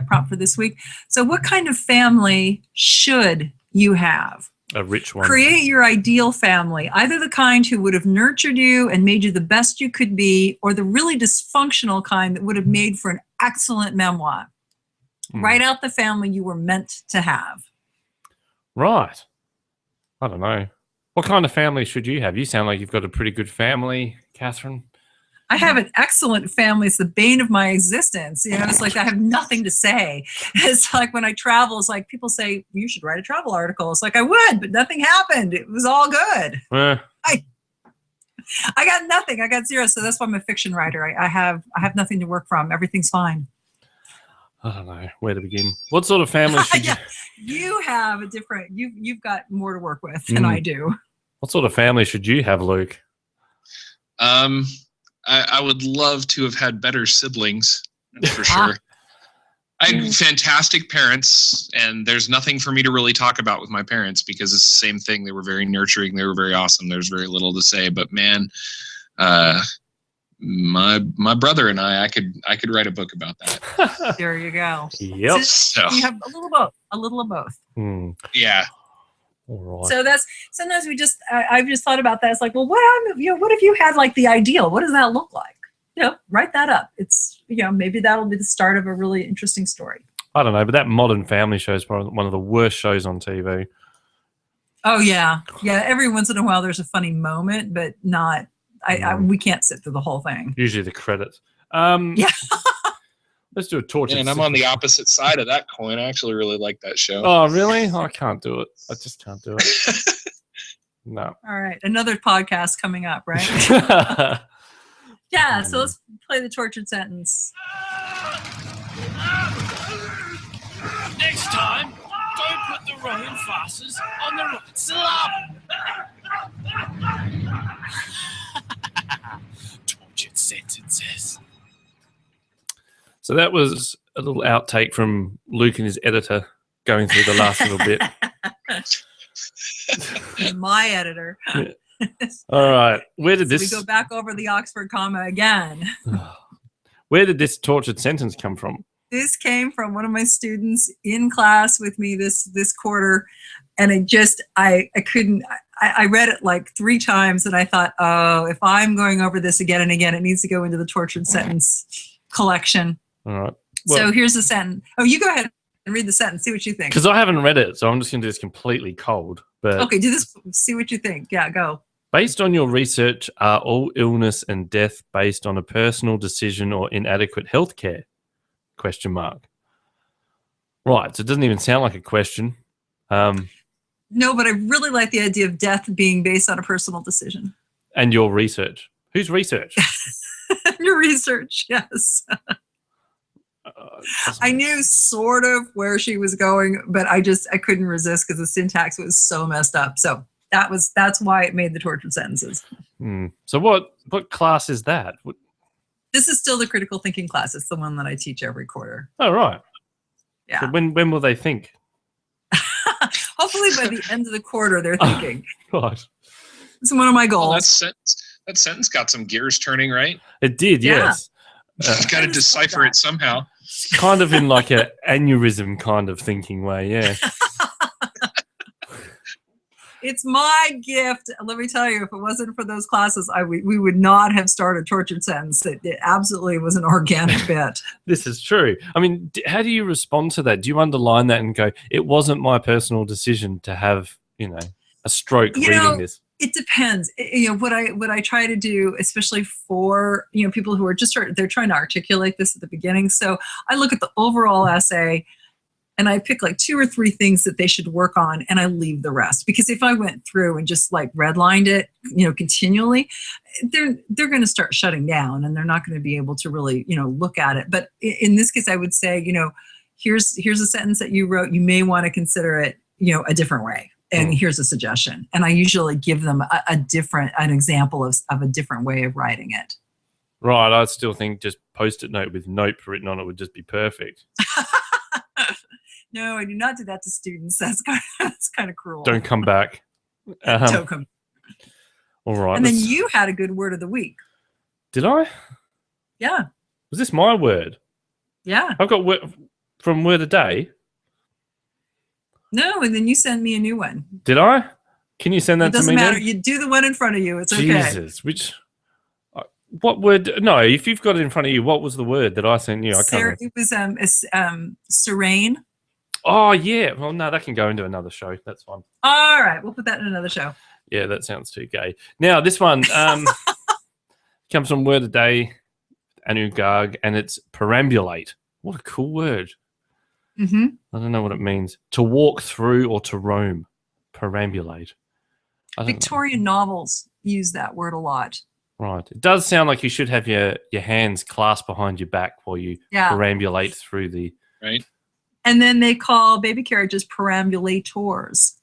prompt for this week. So what kind of family should you have? A rich one. Create your ideal family, either the kind who would have nurtured you and made you the best you could be, or the really dysfunctional kind that would have made for an excellent memoir. Write out the family you were meant to have. Right. I don't know. What kind of family should you have? You sound like you've got a pretty good family, Catherine. I have an excellent family. It's the bane of my existence. You know, it's like I have nothing to say. It's like when I travel, it's like people say, you should write a travel article. It's like I would, but nothing happened. It was all good. I got nothing. I got zero. So that's why I'm a fiction writer. I have nothing to work from. Everything's fine. I don't know where to begin. What sort of family should you? You have a different. You've got more to work with than I do. What sort of family should you have, Luke? I would love to have had better siblings, that's for sure. I had fantastic parents, and there's nothing for me to really talk about with my parents because it's the same thing. They were very nurturing. They were very awesome. There's very little to say, but man, my brother and I could write a book about that. There you go. Yep. So you have a little of both. Yeah. All right. So that's sometimes I've just thought about that. It's like, well, what if you had like the ideal? What does that look like? Write that up. It's maybe that'll be the start of a really interesting story. I don't know, but that Modern Family show is probably one of the worst shows on TV. Oh yeah. Every once in a while there's a funny moment, but not. We can't sit through the whole thing. Usually the credits. Yeah. Let's do a torture. And I'm on the opposite side of that coin. I actually really like that show. Oh, really? I can't do it. I just can't do it. No. All right. Another podcast coming up, right? Yeah. So let's play the tortured sentence. Next time, don't put the wrong emphasis on the right syllable. Tortured sentences. So that was a little outtake from Luke and his editor going through the last little bit. My editor. All right. Where did we go back over the Oxford comma again? Where did this tortured sentence come from? This came from one of my students in class with me this quarter, and I couldn't. I read it like 3 times, and I thought, oh, if I'm going over this again and again, it needs to go into the tortured sentence collection. All right. Well, so here's the sentence. Oh, you go ahead and read the sentence. See what you think. Because I haven't read it, so I'm just going to do this completely cold. But okay, do this. See what you think. Yeah, go. Based on your research, are all illness and death based on a personal decision or inadequate health care? ? Right. So it doesn't even sound like a question. No, but I really like the idea of death being based on a personal decision. And your research. Whose research? Your research, yes. I knew sort of where she was going, but I couldn't resist because the syntax was so messed up. So that's why it made the tortured sentences. So what class is that? This is still the critical thinking class. It's the one that I teach every quarter. Oh, right. Yeah. So when will they think? Hopefully by the end of the quarter, they're thinking. Right. It's one of my goals. Well, that sentence got some gears turning, right? It did, yes. Got to decipher it somehow. Kind of in like an aneurysm kind of thinking way, yeah. It's my gift. Let me tell you, if it wasn't for those classes, we would not have started tortured sentence. It absolutely was an organic bit. This is true. I mean, how do you respond to that? Do you underline that and go, it wasn't my personal decision to have, a stroke reading this? It depends. What I try to do, especially for people who are they're trying to articulate this at the beginning. So I look at the overall essay, and I pick like 2 or 3 things that they should work on, and I leave the rest. Because if I went through and just like redlined it, continually, they're going to start shutting down, and they're not going to be able to really, look at it. But in this case, I would say, here's a sentence that you wrote. You may want to consider it, a different way. And here's a suggestion. And I usually give them an example of a different way of writing it. Right. I still think just Post-it note with nope written on it would just be perfect. No, I do not do that to students. That's kind of cruel. Don't come back. Don't come. All right. And then you had a good word of the week. Did I? Yeah. Was this my word? Yeah. I've got from word a day. No, and then you send me a new one. Did I? Can you send that to me? It doesn't matter. Then? You do the one in front of you. It's okay. Jesus, what word? No, if you've got it in front of you, what was the word that I sent you? I can't. It was serene. Oh yeah. Well, no, that can go into another show. That's fine. All right, we'll put that in another show. Yeah, that sounds too gay. Now this one comes from word a day, Anu Garg, and it's perambulate. What a cool word. Mm-hmm. I don't know what it means. To walk through or to roam. Perambulate. Victorian novels use that word a lot. Right. It does sound like you should have your hands clasped behind your back while you perambulate through the... Right. And then they call baby carriages perambulators.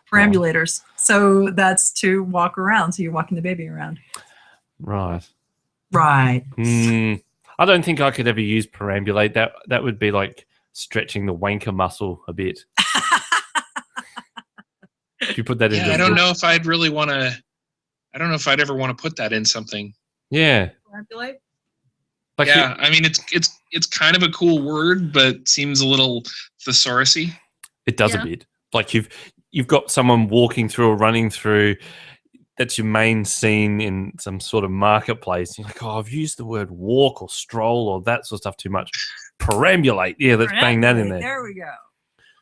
Perambulators. So that's to walk around. So you're walking the baby around. Right. Right. I don't think I could ever use perambulate. That would be like stretching the wanker muscle a bit. If you put that in, I don't know if I'd really want to. I don't know if I'd ever want to put that in something. Yeah. Perambulate. Like I mean, it's kind of a cool word, but seems a little thesaurus-y. It does a bit. Like you've got someone walking through or running through. That's your main scene in some sort of marketplace. You're like, I've used the word walk or stroll or that sort of stuff too much. Perambulate. Yeah, let's bang that in there. There we go.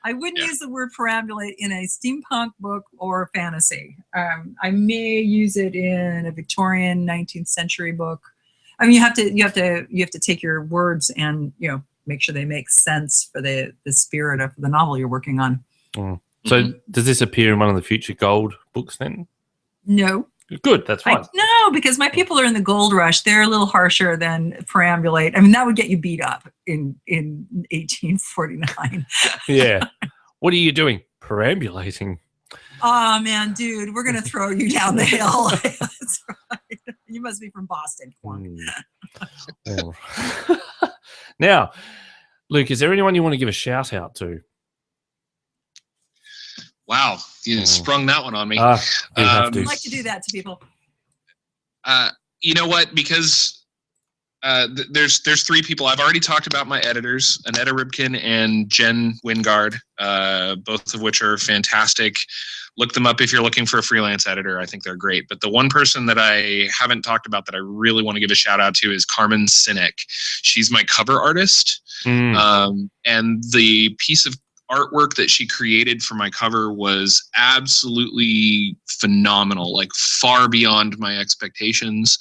I wouldn't use the word perambulate in a steampunk book or fantasy. I may use it in a Victorian 19th century book. I mean, you have to take your words and make sure they make sense for the spirit of the novel you're working on. So does this appear in one of the future gold books then? No. Good, that's fine. No, because my people are in the gold rush. They're a little harsher than perambulate. I mean, that would get you beat up in 1849. Yeah. What are you doing? Perambulating. Oh, man, dude, we're going to throw you down the hill. That's right. You must be from Boston. Come on. Now, Luke, is there anyone you want to give a shout out to? Wow, you sprung that one on me. I'd like to do that to people. You know what? Because there's 3 people. I've already talked about my editors, Annetta Ribkin and Jen Wingard, both of which are fantastic. Look them up if you're looking for a freelance editor. I think they're great. But the one person that I haven't talked about that I really want to give a shout out to is Carmen Sinek. She's my cover artist. And the piece of artwork that she created for my cover was absolutely phenomenal, like far beyond my expectations.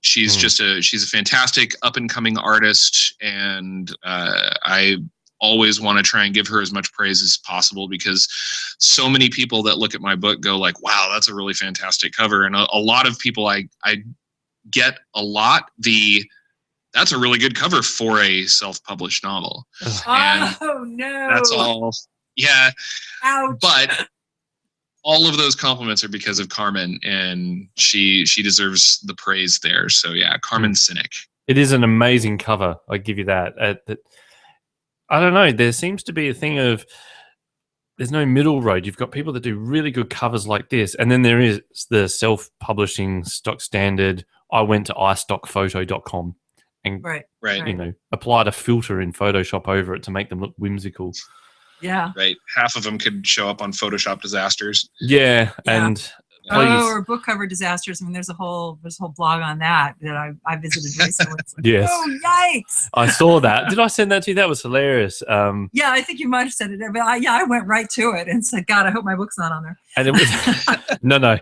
She's she's a fantastic up and coming artist, and I always want to try and give her as much praise as possible, because so many people that look at my book go like, wow, that's a really fantastic cover. And a lot of people I get a lot that's a really good cover for a self-published novel. Oh no. That's all. Yeah. Ouch. But all of those compliments are because of Carmen, and she deserves the praise there. So yeah, Carmen Sinek. It is an amazing cover. I give you that. I don't know. There seems to be a thing of there's no middle road. You've got people that do really good covers like this, and then there is the self-publishing stock standard. I went to iStockPhoto.com. And applied a filter in Photoshop over it to make them look whimsical. Yeah. Right. Half of them could show up on Photoshop disasters. Yeah. And Oh, or book cover disasters. I mean, there's a whole blog on that I visited recently. It's like, Yes. oh, yikes! I saw that. Did I send that to you? That was hilarious. Yeah, I think you might have said it, but I went right to it and said, God, I hope my book's not on there. And it was no.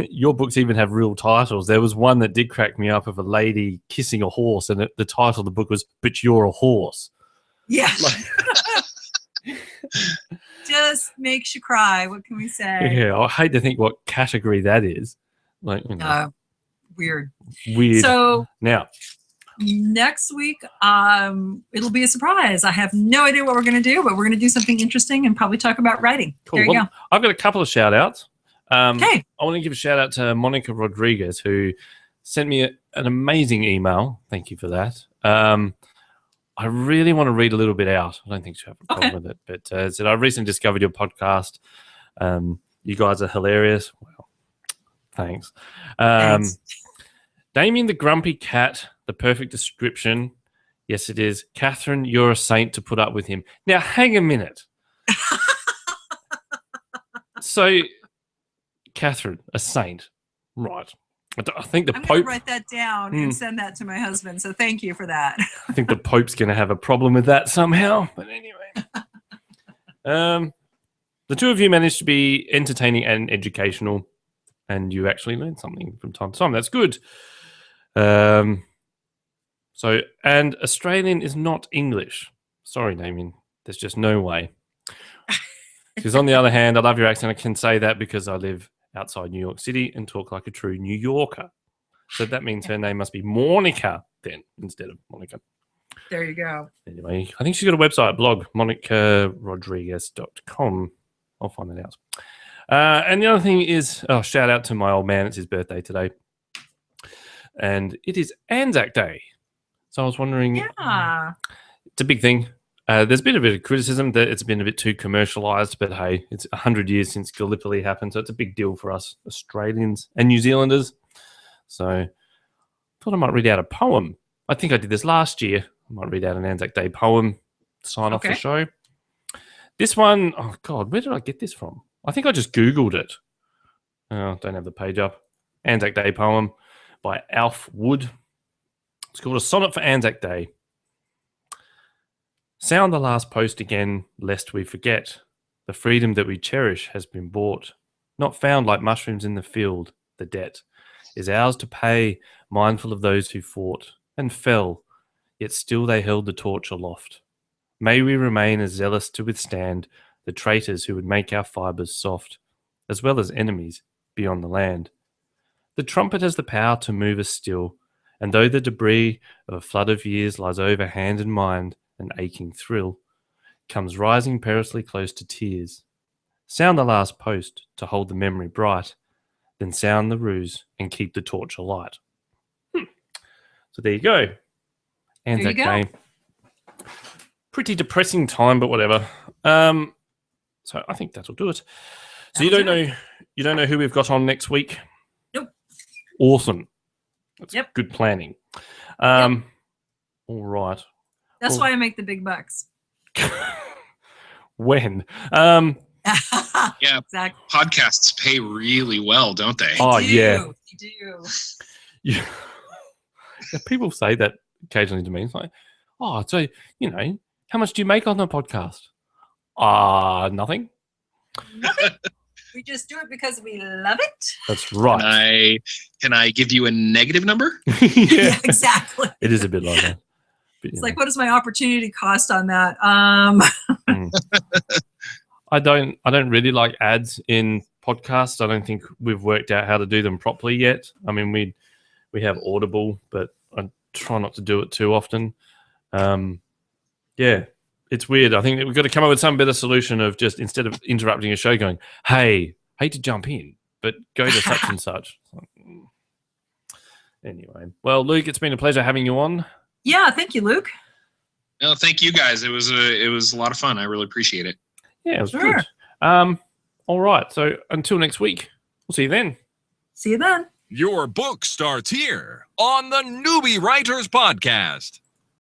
Your books even have real titles. There was one that did crack me up of a lady kissing a horse, and the title of the book was "But You're a Horse." Yeah. Just makes you cry. What can we say? Yeah, I hate to think what category that is. Like, you know, weird. So now, next week, it'll be a surprise. I have no idea what we're going to do, but we're going to do something interesting and probably talk about writing. cool. There you go. I've got a couple of shout outs. Okay. I want to give a shout out to Monica Rodriguez, who sent me an amazing email. Thank you for that. I really want to read a little bit out. I don't think she'll have a problem with it. But said, I recently discovered your podcast. You guys are hilarious. Well, thanks. Thanks. Damien the Grumpy Cat, the perfect description. Yes, it is. Catherine, you're a saint to put up with him. Now, hang a minute. So, Catherine, a saint. Right. I think the I'm Pope... going to write that down and send that to my husband. So thank you for that. I think the Pope's going to have a problem with that somehow. But anyway. The two of you managed to be entertaining and educational, and you actually learn something from time to time. That's good. And Australian is not English. Sorry, Damien. There's just no way. Because on the other hand, I love your accent. I can say that because I live outside New York City and talk like a true New Yorker. So that means her name must be Monica then, instead of Monica. There you go. Anyway, I think she's got a website, blog, monicarodriguez.com. I'll find that out. And the other thing is, shout out to my old man. It's his birthday today. And it is Anzac Day. So I was wondering, it's a big thing. There's been a bit of criticism that it's been a bit too commercialized, but hey, it's 100 years since Gallipoli happened, so it's a big deal for us Australians and New Zealanders. So I thought I might read out a poem. I think I did this last year. I might read out an Anzac Day poem to sign off the show. This one, oh God, where did I get this from? I think I just Googled it. Oh, don't have the page up. Anzac Day poem by Alf Wood. It's called A Sonnet for Anzac Day. Sound the last post again, lest we forget. The freedom that we cherish has been bought, not found like mushrooms in the field. The debt is ours to pay, mindful of those who fought and fell, yet still they held the torch aloft. May we remain as zealous to withstand the traitors who would make our fibres soft, as well as enemies beyond the land. The trumpet has the power to move us still, and though the debris of a flood of years lies over hand and mind, an aching thrill comes rising perilously close to tears. Sound the last post to hold the memory bright, then sound the ruse and keep the torch alight. So there you go. Anzac Day. Pretty depressing time, but whatever. So I think that'll do it. So you don't know who we've got on next week? Nope. Awesome. That's good planning. All right. That's why I make the big bucks. When? Yeah, exactly. Podcasts pay really well, don't they? They do. Yeah. People say that occasionally to me. It's like, so, how much do you make on the podcast? Nothing. Nothing. We just do it because we love it. That's right. Can I give you a negative number? Yeah, exactly. It is a bit like that. It's like, what is my opportunity cost on that? I don't really like ads in podcasts. I don't think we've worked out how to do them properly yet. I mean, we have Audible, but I try not to do it too often. Yeah, it's weird. I think that we've got to come up with some better solution of just, instead of interrupting a show, going, "Hey, hate to jump in, but go to such and such." Anyway, well, Luke, it's been a pleasure having you on. Yeah, thank you, Luke. No, thank you guys. It was a lot of fun. I really appreciate it. Yeah, it was good. All right. So until next week, we'll see you then. See you then. Your book starts here on the Newbie Writers Podcast.